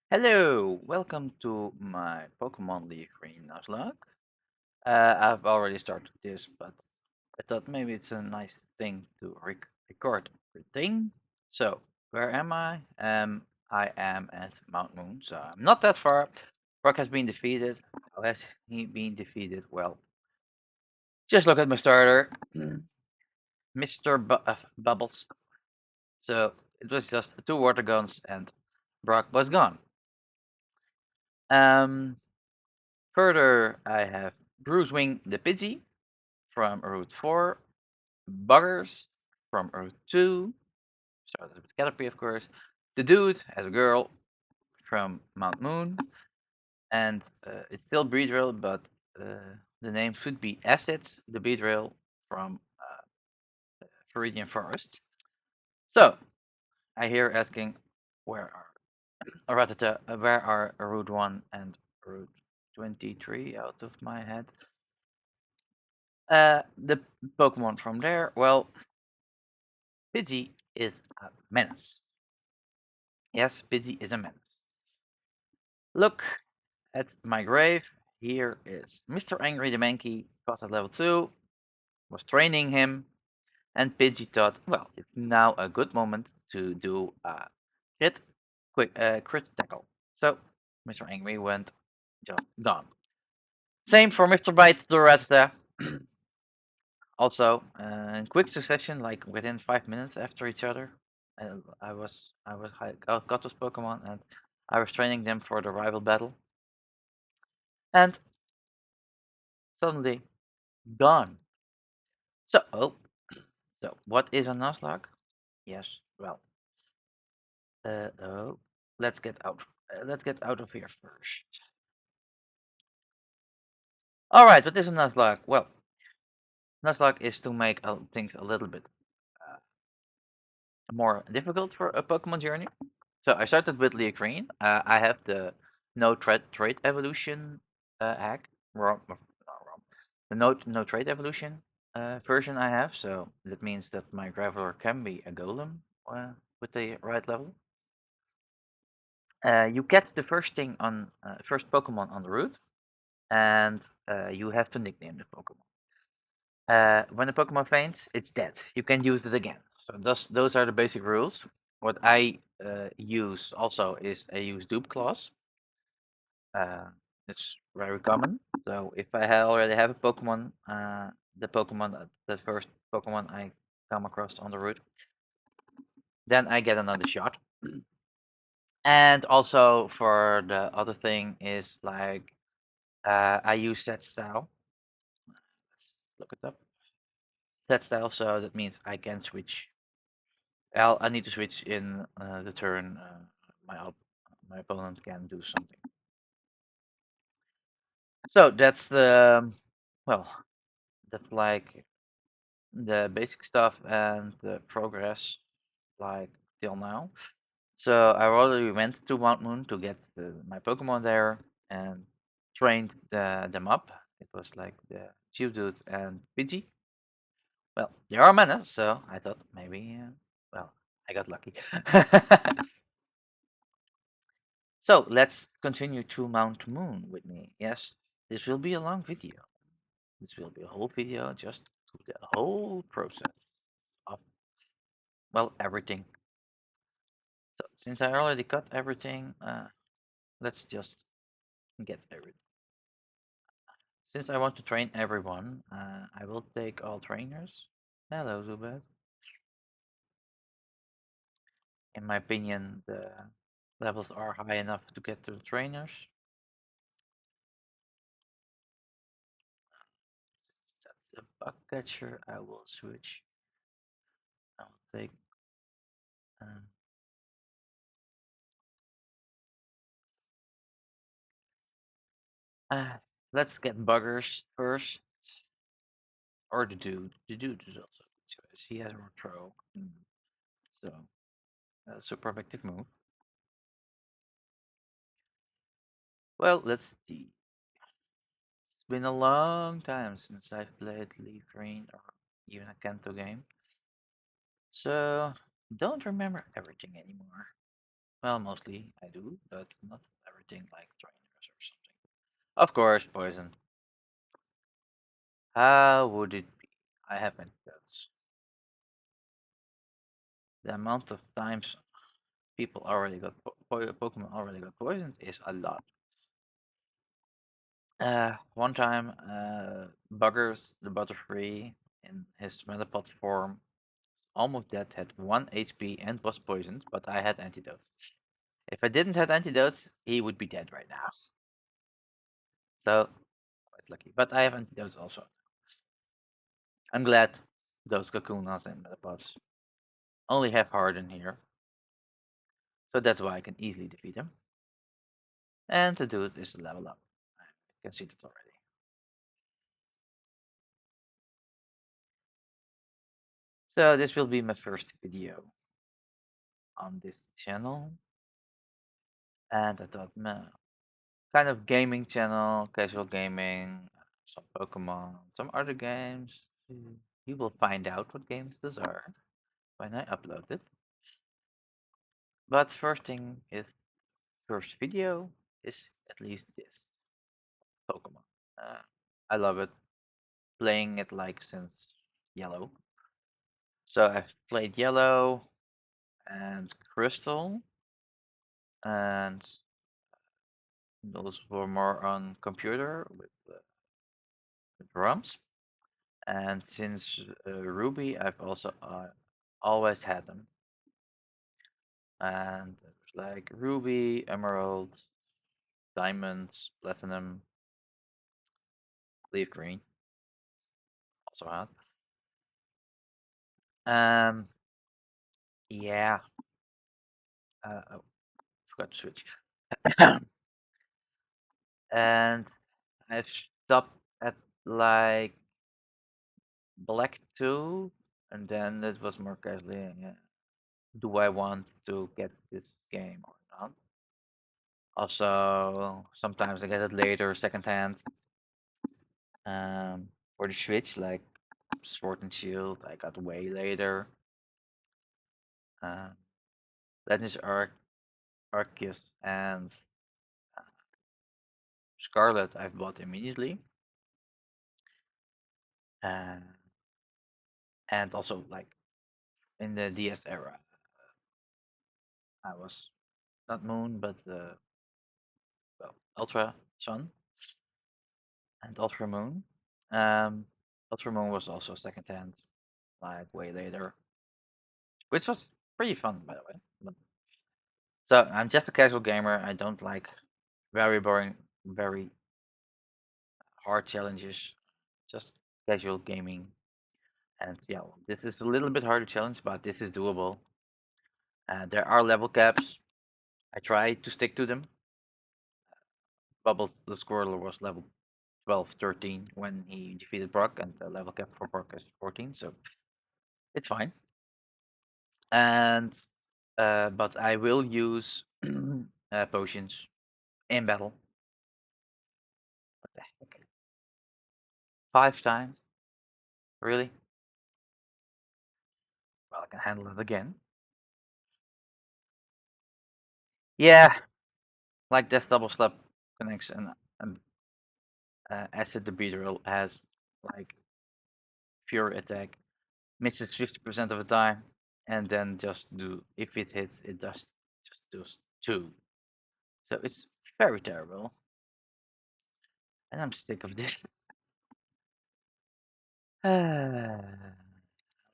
Hello, welcome to my Pokemon League Green Nuzlocke. I've already started this, but I thought maybe it's a nice thing to record everything. So, where am I? I am at Mount Moon, so I'm not that far. Brock has been defeated. How has he been defeated? Well, just look at my starter, Mr. Bubbles. So, it was just two water guns and Brock was gone. Um, Further, I have Bruisewing the Pidgey from Route 4, Buggers from Route 2, started with Caterpie, of course, the Dude as a girl from Mount Moon, and it's still Beedrill, but the name should be Acid, the Beedrill from Viridian Forest. So, I hear asking, where where are Route 1 and Route 23 out of my head? The Pokemon from there, well, Pidgey is a menace. Yes, Pidgey is a menace. Look at my grave. Here is Mr. Angry the Mankey, caught at level 2, was training him, and Pidgey thought, well, it's now a good moment to do a crit tackle. So, Mr. Angry went just gone. Same for Mr. Bite the Rattata. Also, in quick succession, like within 5 minutes after each other, I got this Pokemon and I was training them for the rival battle, and suddenly gone. So what is a Nuzlocke? Yes, well, oh, let's get out. Let's get out of here first. All right, what is a Nuzlocke? Well, Nuzlocke is to make things a little bit uh, more difficult for a Pokemon journey. So I started with Leocrine. I have the no trait evolution hack. Wrong, no, wrong. The no trait evolution version I have. So that means that my Graveler can be a Golem with the right level. You catch the first Pokemon on the route, and you have to nickname the Pokemon. When the Pokemon faints, it's dead. You can use it again. So those are the basic rules. What I use also is I use Dupe Claws. Uh, it's very common. So if I already have a Pokemon, the first Pokemon I come across on the route, then I get another shot. And also for the other thing is like I use set style. Let's look it up. Set style, so that means I can switch. I need to switch in the turn. My opponent can do something. So that's the well, that's like the basic stuff and the progress like till now. So I already went to Mount Moon to get my Pokemon there and trained them up. It was like the Geodude and Pidgey. Well, they are menace, so I thought maybe, well, I got lucky. So let's continue to Mount Moon with me. Yes, this will be a long video. This will be a whole video just to the whole process of, well, everything. So since I already cut everything, let's just get everything. Since I want to train everyone, I will take all trainers. Hello, Zubat. In my opinion, the levels are high enough to get to the trainers. That's the bug catcher. I will switch. I'll take. Uh, uh, let's get buggers first, or the dude. The dude is also good choice. He has more throw, so that's a perfective move. Well, let's see. It's been a long time since I've played Leaf Green or even a Kanto game, so don't remember everything anymore. Well, mostly I do, but not everything like trainers or something. Of course, poison. How would it be? I have antidotes. The amount of times people already got Pokemon already got poisoned is a lot. One time, Buggers, the Butterfree, in his Metapod form, almost dead, had 1 HP and was poisoned, but I had antidotes. If I didn't have antidotes, he would be dead right now. So, quite lucky. But I have antidotes also. I'm glad those Kakunas and Metapods only have Harden here. So that's why I can easily defeat him. And to do it is to level up. I can see that already. So this will be my first video on this channel. And I thought, man, kind of gaming channel, casual gaming, some Pokemon, some other games. You will find out what games those are when I upload it. But first thing is, first video is at least this Pokemon. Uh, I love it, playing it like since Yellow. So I've played Yellow and Crystal, and those were more on computer with ROMs. And since Ruby, I've also always had them. And it was like Ruby, Emerald, Diamonds, Platinum, Leaf Green, also had. Um, yeah, I forgot to switch. And I've stopped at like Black 2, and then it was more casually, yeah, do I want to get this game or not? Also, sometimes I get it later, secondhand. For the Switch, like Sword and Shield, I got way later. Uh, Legends Arceus and uh, Scarlet, I've bought immediately. Uh, and also, like in the DS era, I was not Moon, but well, Ultra Sun and Ultra Moon. Um, Ultra Moon was also secondhand, like way later, which was pretty fun, by the way. But, so I'm just a casual gamer. I don't like very boring, very hard challenges. Just casual gaming. And yeah, this is a little bit harder challenge, but this is doable. There are level caps. I try to stick to them. Bubbles the Squirtle was level 12, 13 when he defeated Brock, and the level cap for Brock is 14, so it's fine. And but I will use potions in battle. What the heck? 5 times? Really? Well, I can handle it again. Yeah, like Death Double Slap connects, and Acid the Beedrill has like Fury attack, misses 50% of the time, and then just do, if it hits, it does just does 2. So it's very terrible, and I'm sick of this.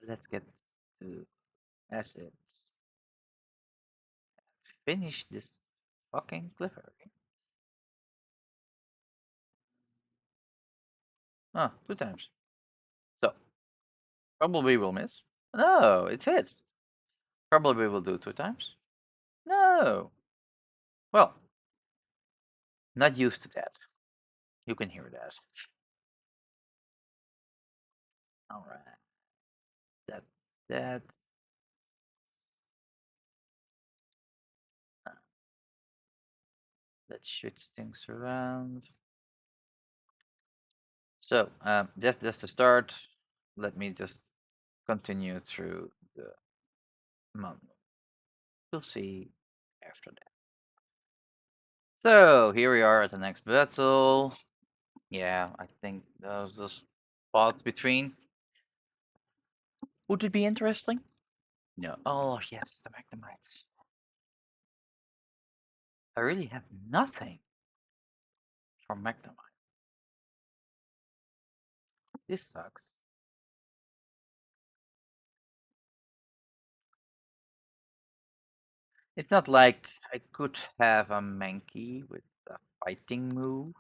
Let's get to assets. Finish this fucking cliffhanger. Oh, 2 times. So, probably will miss. No, it hits. Probably will do 2 times. No. Well, not used to that. You can hear that. Alright. That, that. Uh, let's switch things around. So, that's the start. Let me just continue through the month. We'll see after that. So here we are at the next battle. Yeah, I think that was just fought between. Would it be interesting? No. Oh yes, the Magnemites. I really have nothing from Magnemite. This sucks. It's not like I could have a Mankey with a fighting move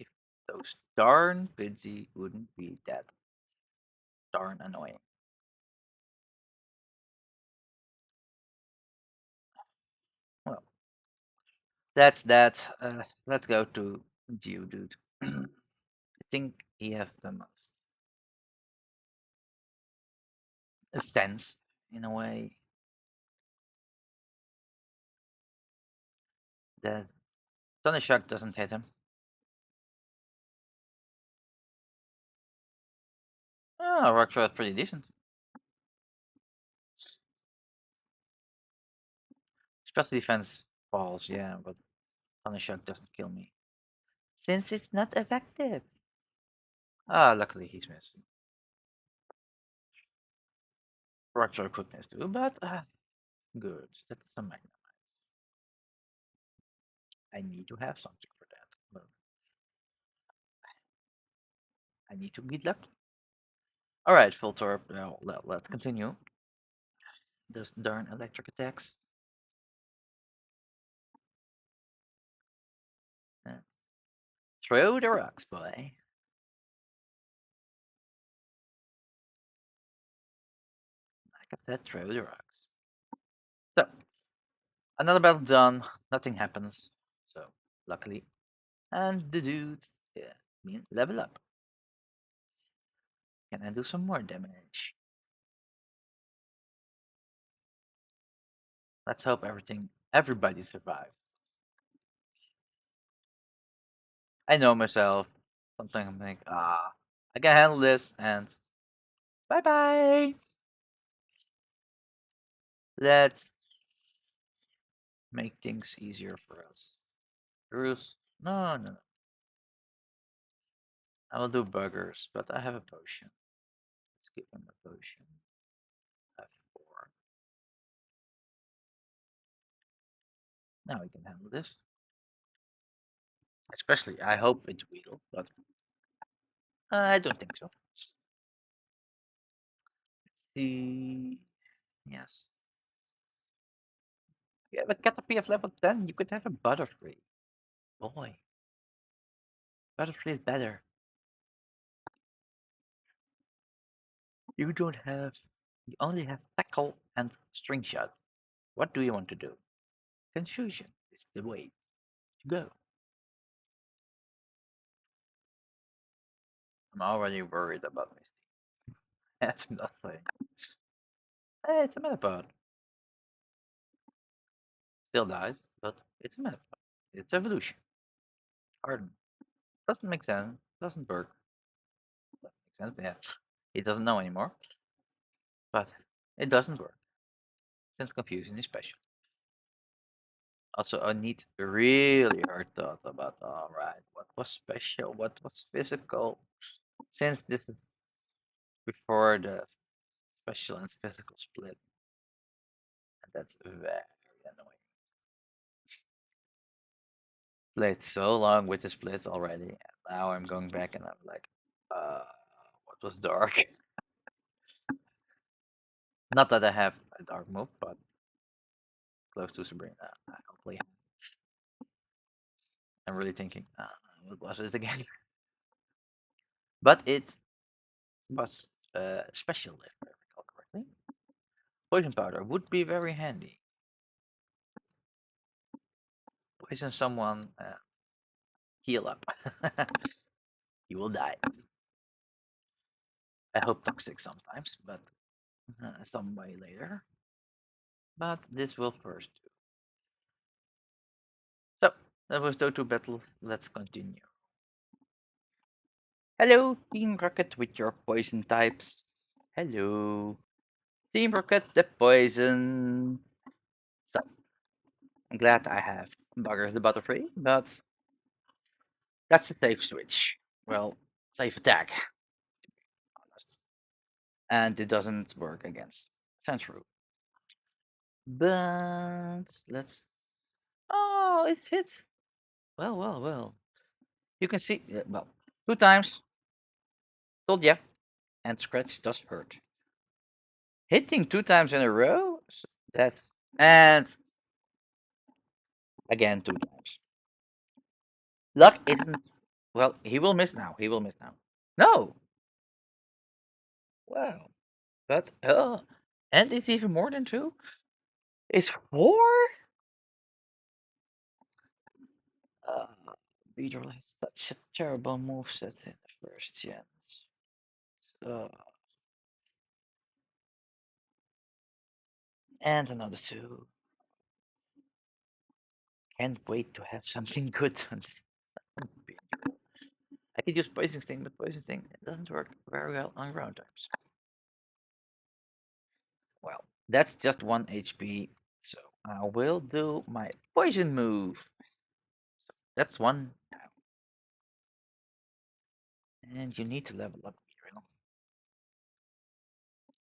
if those darn Pidgey wouldn't be that darn annoying. Well, that's that. Let's go to Geodude. I think he has the most sense in a way that Thunder Shock doesn't hit him. Oh, Rock Throw is pretty decent. Special defense falls, yeah, but Thunder Shock doesn't kill me. Since it's not effective. Ah, luckily he's missing. Rock Throw could miss too, but good. That's a Magna. I need to have something for that. But I need to get lucky. Alright, Voltorb, now let's continue. Those darn electric attacks. Uh, Throw the rocks, boy. Like I said, throw the rocks. So, another battle done. Nothing happens. So, luckily. And the dudes, yeah, mean level up. Can I do some more damage? Let's hope everybody survives. I know myself. Sometimes I'm like, I can handle this, and bye bye. Let's make things easier for us. Bruce, no, no, no. I will do buggers, but I have a potion. Let's give him a potion. F4. Now we can handle this. Especially, I hope it's Weedle, but I don't think so. See, yes. You have a Caterpie of level 10, you could have a Butterfree. Boy, Butterfree is better. You don't have, you only have Tackle and String Shot. What do you want to do? Confusion is the way to go. I'm already worried about Misty. I have nothing. It's a Metapod. Still dies, but it's a Metapod. It's evolution. Harden. Doesn't make sense. Doesn't work. Doesn't make sense. Yeah. He doesn't know anymore. But it doesn't work. Since confusion is special. Also, I need really hard thought about alright, what was special, what was physical. Since this is before the special and physical split, and that's very annoying. Played so long with the split already, and now I'm going back and I'm like, uh, what was dark? Not that I have a dark move, but close to Sabrina. Hopefully, I'm really thinking, what was it again? But it was special, if I recall correctly. Poison powder would be very handy. Poison someone, heal up. You will die. I hope toxic sometimes, but some way later. But this will first do. So, that was those two battles. Let's continue. Hello, Team Rocket with your poison types. Hello. Team Rocket the poison. So, glad I have Buggers the Butterfree, but that's a safe switch. Well, safe attack, honest. And it doesn't work against Sandshrew. But let's. Oh, it hits. Well, well, well. You can see. Well, 2 times. Told ya. And scratch does hurt. Hitting 2 times in a row. That's and again 2 times. Luck isn't. Well, he will miss now. He will miss now. No. Wow. But and it's even more than two. It's four. Uh, Beedrill has such a terrible moveset in the first gen. Uh, and another two. Can't wait to have something good on this. I could use Poison Sting, but Poison Sting doesn't work very well on ground types. Well, that's just 1 HP, so I will do my poison move. So that's one down. And you need to level up, Beedrill.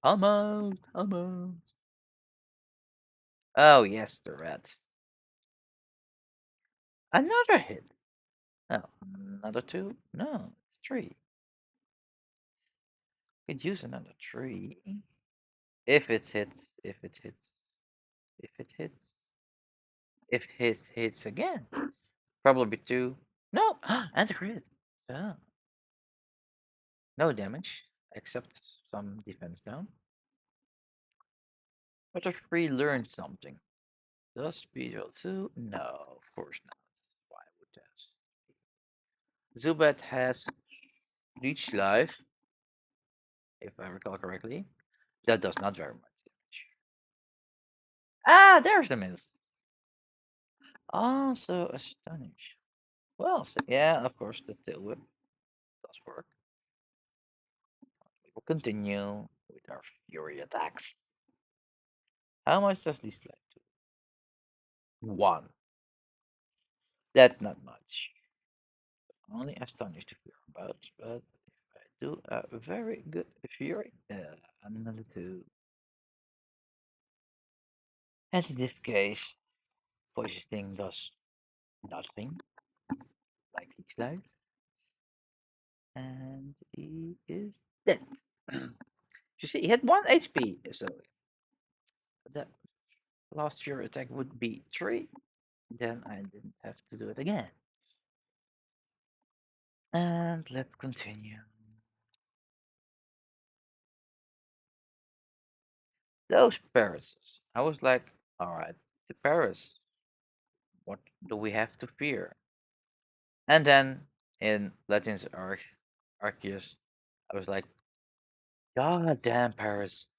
Almost, almost. Oh, yes, the red. Another hit. Oh, another two? No, it's three. Could use another three. If it hits, if it hits, if it hits, if it hits again. Probably two. No, and a crit. Oh, no damage, except some defense down. But a free learned something. Does speed roll 2? No, of course not. Why would that? Zubat has Leech Life, if I recall correctly. That does not very much damage. Ah, there's the miss. Also astonish. Well, so, yeah, of course, the tail whip does work. We will continue with our fury attacks. How much does this lead to? One. That's not much. Only astonish to fear about, but if I do a very good fury, another two. And in this case, poison sting does nothing, like each life, and he is dead. You see, he had 1 HP, so the last fury attack would be 3. Then I didn't have to do it again. And let's continue. Those Paris. I was like, alright, the Paris. What do we have to fear? And then in Legends Arceus, I was like, God damn Paris.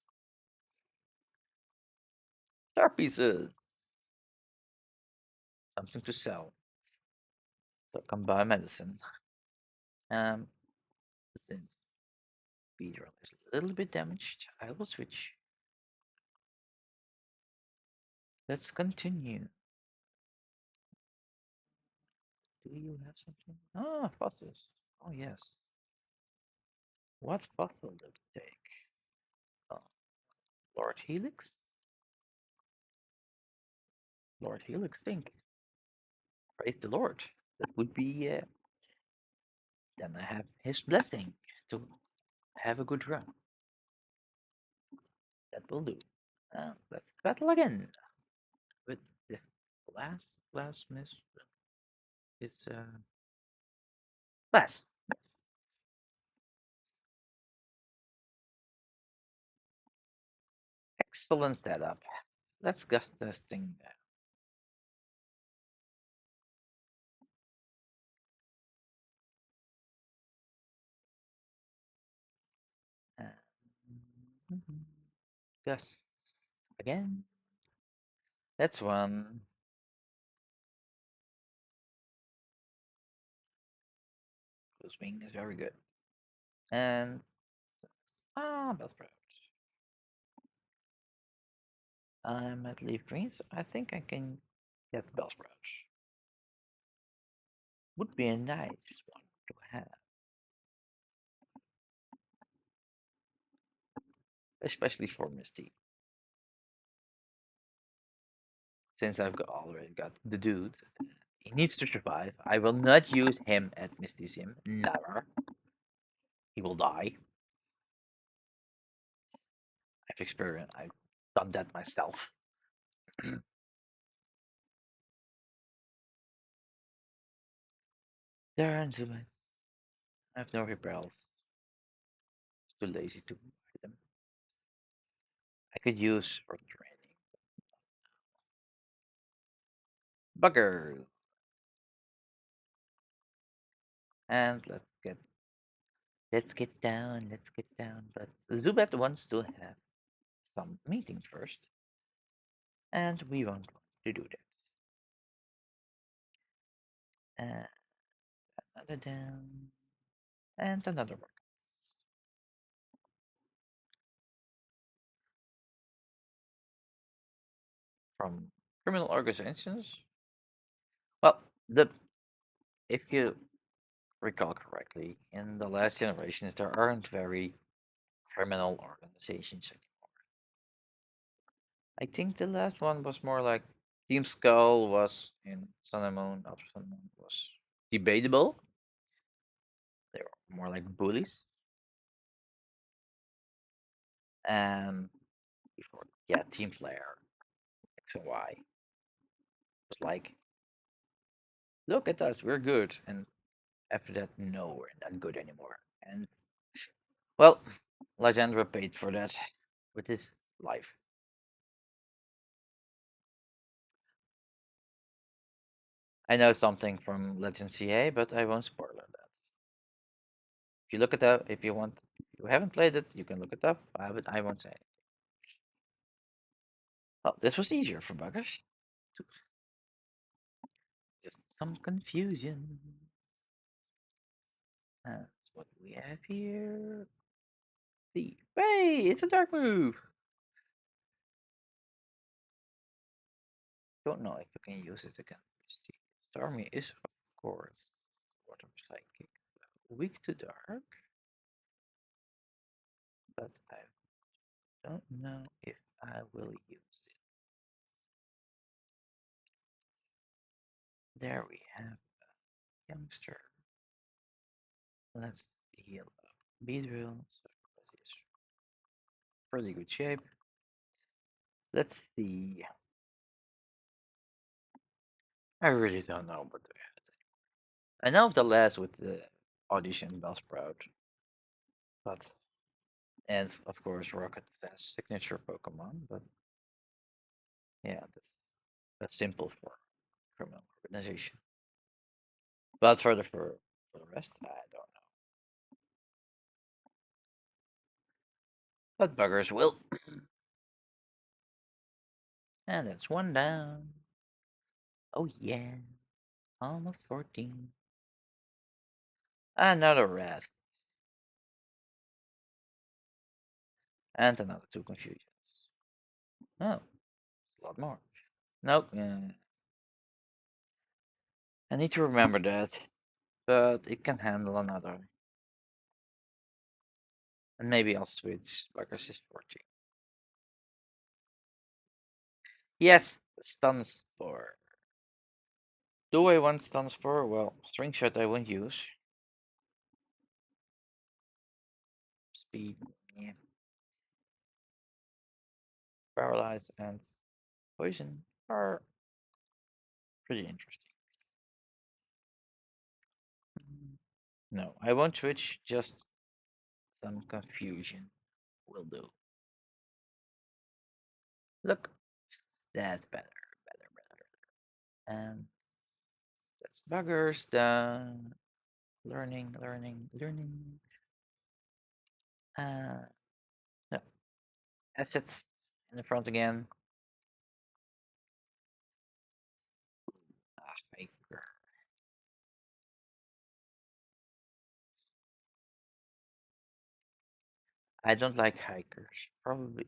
Star pieces. Something to sell. So come buy medicine. Um, since Beedrill is a little bit damaged, I will switch. Let's continue. Do you have something? Ah, fossils. Oh yes. What fossil do we take? Oh, Lord Helix? Lord Helix think. Praise the Lord. That would be then I have his blessing to have a good run. That will do. Let's battle again with this last miss. It's last miss. Excellent setup. Let's get this thing down. Gus again. That's one. Whose wing is very good. And Bellsprout. I'm at leaf green, so I think I can Death Bellsprout would be a nice one to have, especially for Misty. Since already got the dude, he needs to survive. I will not use him at Misty Sim. Never. He will die. I've done that myself. There are Zubats. I have no repels. Too lazy to buy them. I could use for training. Buggers. And let's get down. But Zubat wants to have some meeting first, and we want to do that. Another down, and another one from criminal organizations. Well, the if you recall correctly, in the last generations there aren't very criminal organizations anymore. I think the last one was more like Team Skull was in Sun and Moon, Ultra Sun and Moon was debatable. They were more like bullies. And before, yeah, Team Flare, X and Y was like, look at us, we're good. And after that, no, we're not good anymore. And well, Legendra paid for that with his life. I know something from Legend CA, but I won't spoil that. If you look it up, if you want, if you haven't played it, you can look it up. I won't say it. Oh, this was easier for buggers. Just some confusion. That's what we have here. See, hey, it's a dark move. Don't know if you can use it against Misty. Stormy is, of course, water psychic, weak to dark, but I don't know if I will use it. There we have youngster. Let's heal up. Beedrill, so it's pretty good shape. Let's see. I really don't know what to add. I know of the last with the audition Bellsprout, but and of course Rocket has signature Pokemon, but yeah, that's simple for criminal organization. But for the rest, I don't know. But buggers will. And that's one down. Oh yeah, almost 14. Another rat. And another two confusions. Oh, it's a lot more. Nope. I need to remember that. But it can handle another. And maybe I'll switch buggers is 14. Yes, stun spore. Do I want stun spore? Well, string shot I won't use. Speed, yeah. Paralyzed and poison are pretty interesting. No, I won't switch, just some confusion will do. Look, that's better. And that's buggers down. Learning. Uh, no, assets in the front again. Hiker. I don't like hikers.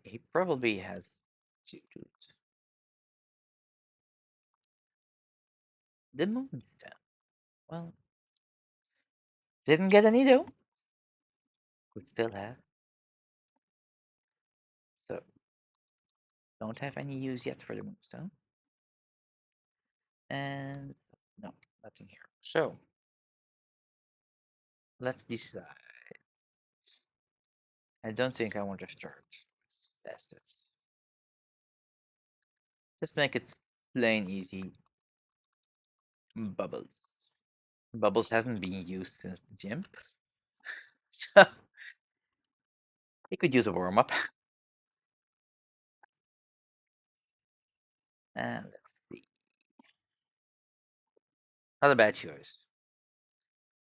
He probably has two dudes. The Moonstone. Well, didn't get any though. Could still have. So, don't have any use yet for the Moonstone. And no, nothing here. So, let's decide. I don't think I want to start. Let's test this. Let's make it plain easy. Bubbles. Bubbles hasn't been used since the gym. So, we could use a warm up. And let's see. Not a bad choice.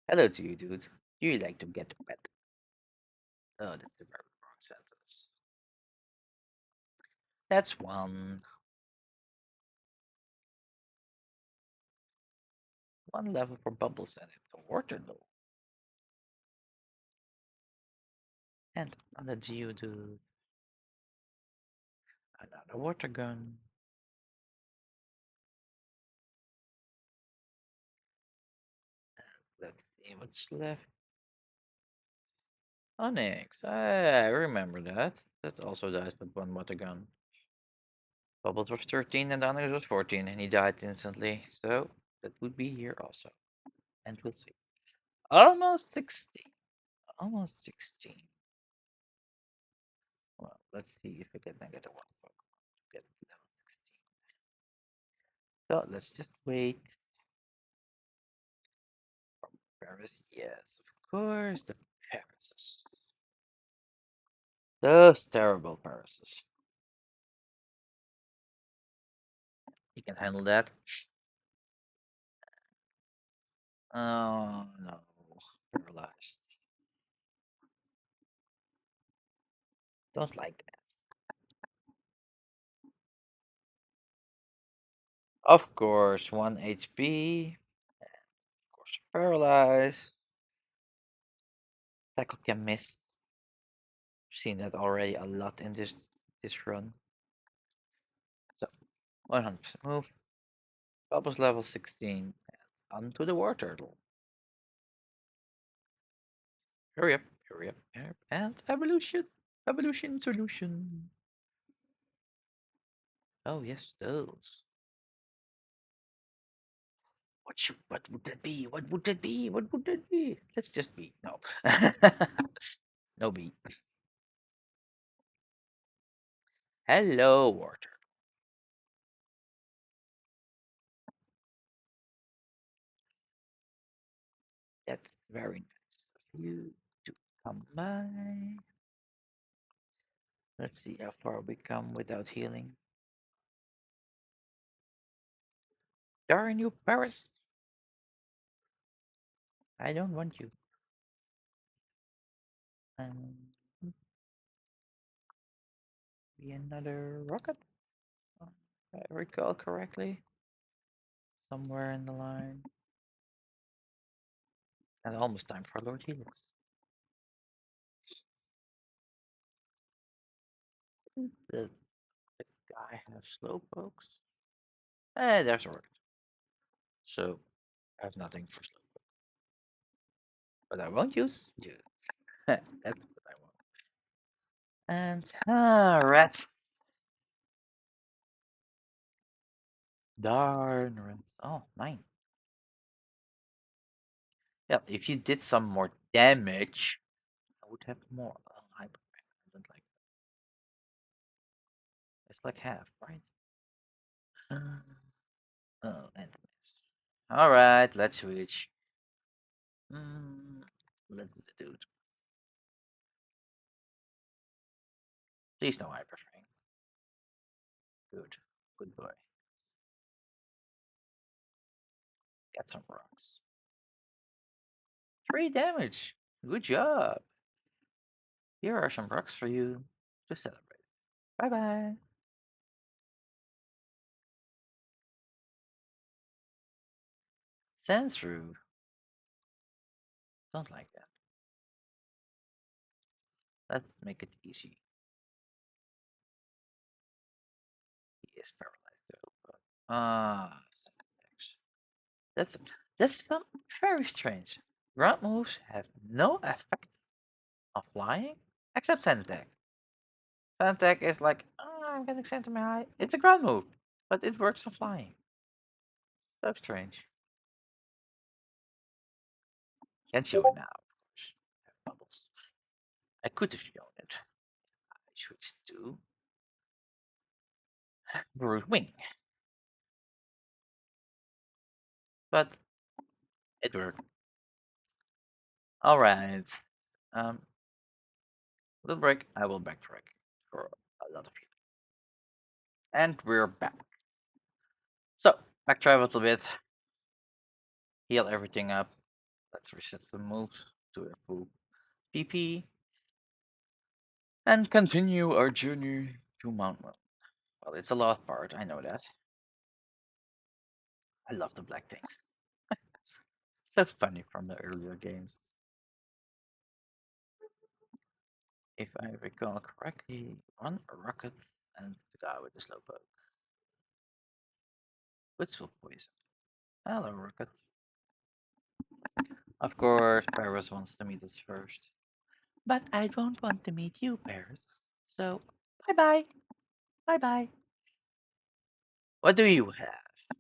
Hello to you, dude. Do you like to get wet? Oh, that's a very wrong sentence. That's one. One level for bubbles and it's a water though. And another Geodude. Another water gun. Let's see what's left. Onyx. I remember that. That also dies with one water gun. Bubbles was 13 and Onyx was 14 and he died instantly. So that would be here also. And we'll see. Almost 16. Almost 16. Well, let's see if we can get a one Pokemon to get level 16. So let's just wait. Paris, yes, of course, the Parises. Those terrible Parises. You can handle that. Oh no, paralyzed. Don't like that. Of course, 1 HP. Of course, paralyzed. Tackle can miss. Seen that already a lot in this run. So 100% move. Bubbles level 16. And onto the war turtle. Hurry up, hurry up, hurry up. And evolution. Evolution solution. Oh yes, those. What would that be? What would that be? What would that be? Let's just be. No. No B. Hello, water. That's very nice of you to come by. Let's see how far we come without healing. Darn you, Paris. I don't want you. And be another rocket. If I recall correctly. Somewhere in the line. And almost time for Lord Helix. The guy has slowpokes. There's a rocket. So I have nothing for slow, but I won't use you. That's what I want. And rats. Darn rats. Oh, 9. Yeah, if you did some more damage, I would have more. Oh, I don't like that. It's like half, right? Oh, and miss. All right, let's switch. Mm, let's do it. Please no hyper frame. Good, good boy. Get some rocks. 3 damage. Good job. Here are some rocks for you to celebrate. Bye bye. Sensru. Don't like that. Let's make it easy. He is paralyzed though. But, That's that's some very strange. Ground moves have no effect on flying except sand attack. Sand attack is like, oh, I'm getting sand in my eye. It's a ground move, but it works on flying. So strange. Can't show it now, of course. I have bubbles. I could have shown it. I switched to Brute Wing, but it worked. All right. Little break. I will backtrack for a lot of you. And we're back. So back travel a little bit, heal everything up. Let's reset the moves to a full PP and continue our journey to Mount Moon. Well, it's a lost part. I know that. I love the black things. So funny from the earlier games. If I recall correctly, one rocket and the guy with the slowpoke. Which will poison. Hello, rocket. Of course, Paris wants to meet us first. But I don't want to meet you, Paris. So, bye bye. Bye bye. What do you have?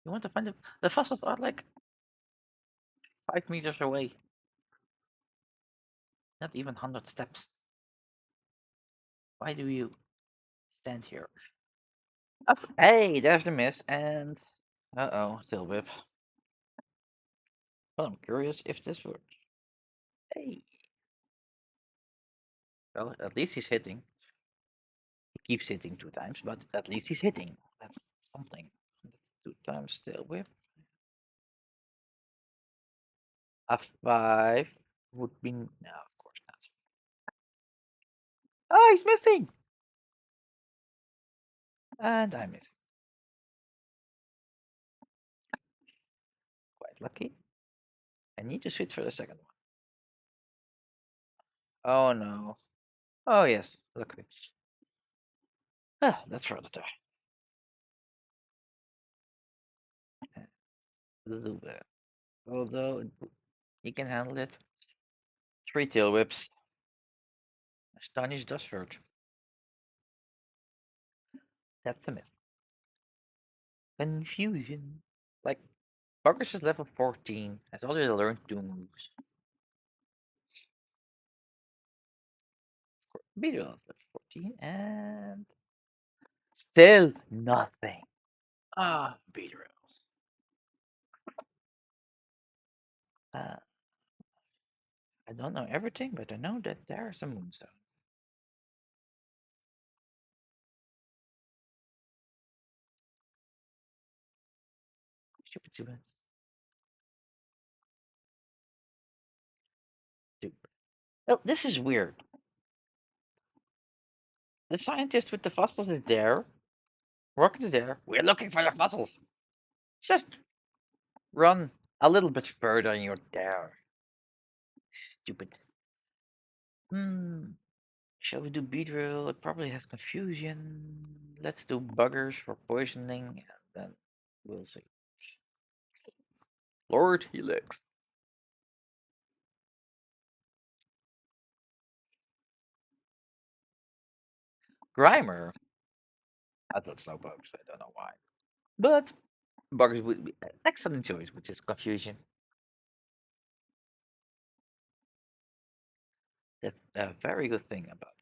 You want to find the fossils are like 5 meters away. Not even 100 steps. Why do you stand here? Oh, hey, there's the miss, and uh-oh, still whip. Well, I'm curious if this works. Hey, well, at least he's hitting. He keeps hitting 2 times, but at least he's hitting. That's something. 2 times still whip. A 5 would be no, of course not. Oh, he's missing, and I miss. Quite lucky. I need to switch for the second one. Oh no. Oh yes, luckily. Ah, that's rather die. Zubat. Although he can handle it. 3 tail whips. Astonish Dustford. That's the myth. Confusion. Like, Buggers is level 14. Has already learned 2 moves. Beedrill is level 14. And still nothing. Ah, Beedrill. Uh, I don't know everything, but I know that there's a moonstone. Stupid Zubats. Stupid. Oh, this is weird. The scientist with the fossils is there. Rocket is there. We're looking for the fossils. Just run a little bit further and you're there. Stupid. Hmm. Shall we do Beedrill? It probably has confusion. Let's do Buggers for poisoning and then we'll see. Lord Helix. Grimer. I thought Slowpokes, I don't know why. But Buggers would be an excellent choice, which is confusion. That's a very good thing about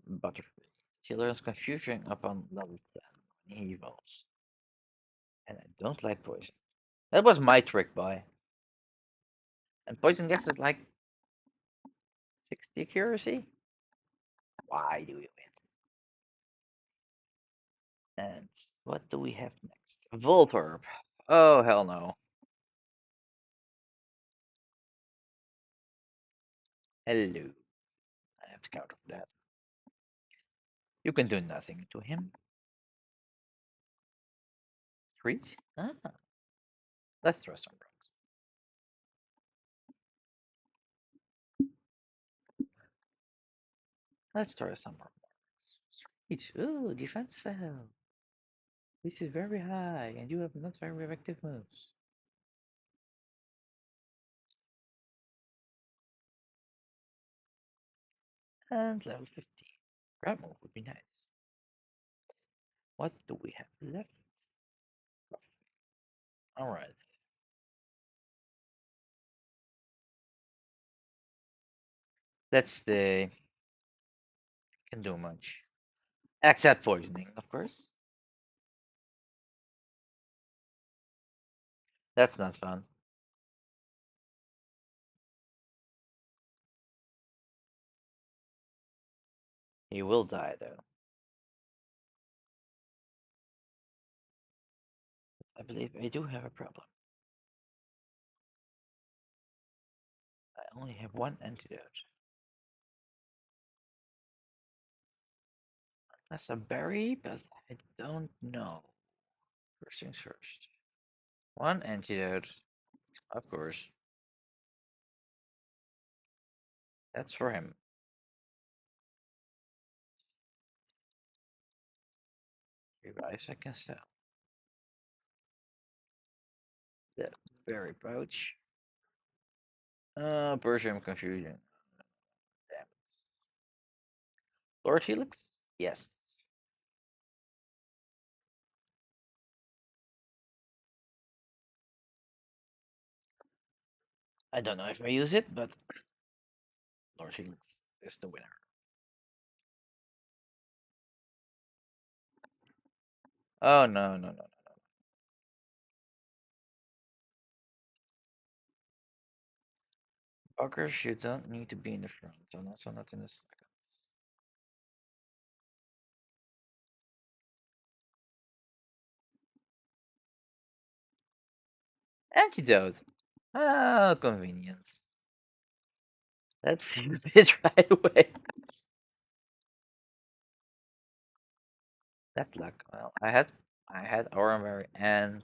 Butterfree. She learns confusion upon level 10 when he evolves. And I don't like poison. That was my trick, boy. And poison gets is like 60 accuracy. Why do we win? And what do we have next? Voltorb. Oh, hell no. Hello. I have to counter for that. You can do nothing to him. Treat? Ah, let's throw some rocks. Let's throw some more rocks. Sweet. Ooh, defense fell. This is very high, and you have not very effective moves. And level 15. Grab move would be nice. What do we have left? Alright. Let's stay. Can do much. Except poisoning, of course. That's not fun. He will die though. I believe I do have a problem. I only have one antidote. That's a berry, but I don't know. First things first. One antidote, of course. That's for him. Revives I can sell. The berry pouch. Persian confusion. Damn it. Lord Helix? Yes. I don't know if I use it, but Lord Helix is the winner. Oh no, no, no, no. Buggers, you don't need to be in the front, and also not in the seconds. Antidote. Oh, convenience. Let's use it right away. That luck. Well, I had Oranberry and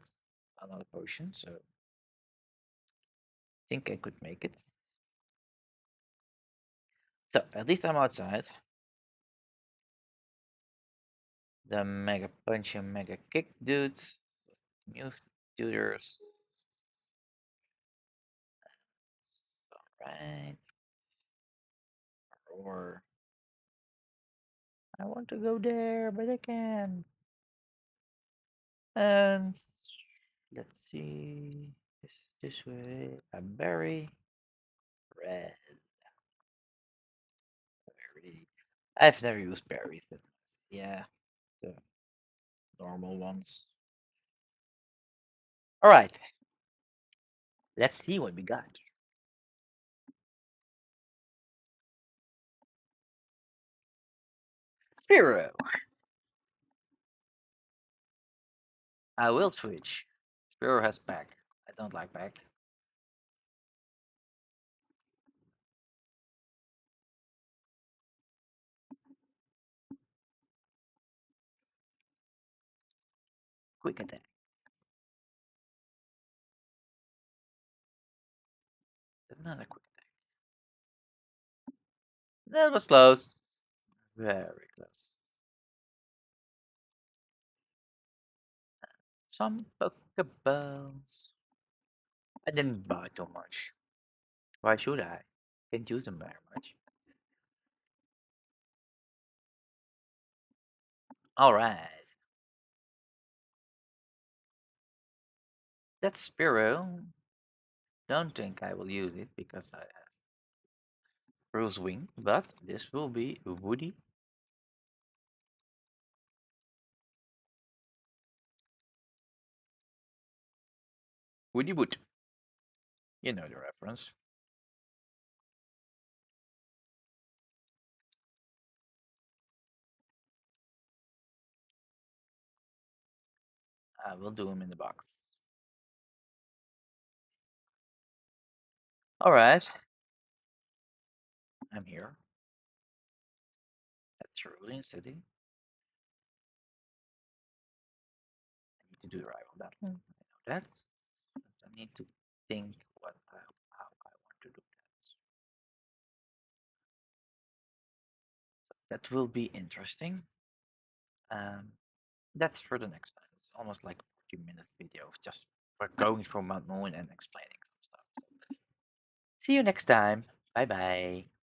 another potion, so I think I could make it. So at least I'm outside. The Mega Punch and Mega Kick dudes, new tutors. Alright. Or I want to go there, but I can't. And let's see. This way. A berry. Red. Berry. I've never used berries. Yeah, the normal ones. Alright. Let's see what we got. Spiro. I will switch. Spiro has back. I don't like back. Quick attack. Another quick attack. That was close. Very close. Some Pokeballs. I didn't buy too much. Why should I? Can't use them very much. Alright. That's Spiro. Don't think I will use it because I have Bruce Wing, but this will be Woody. Woody Wood. You know the reference. I will do him in the box. Alright. I'm here. That's Cerulean City. I need to do the rival battle. I know that. I need to think how I want to do that. That will be interesting. Um, that's for the next time. almost like a 40-minute video of just we're going through Mount Moon and explaining some stuff. So, see you next time. Bye bye.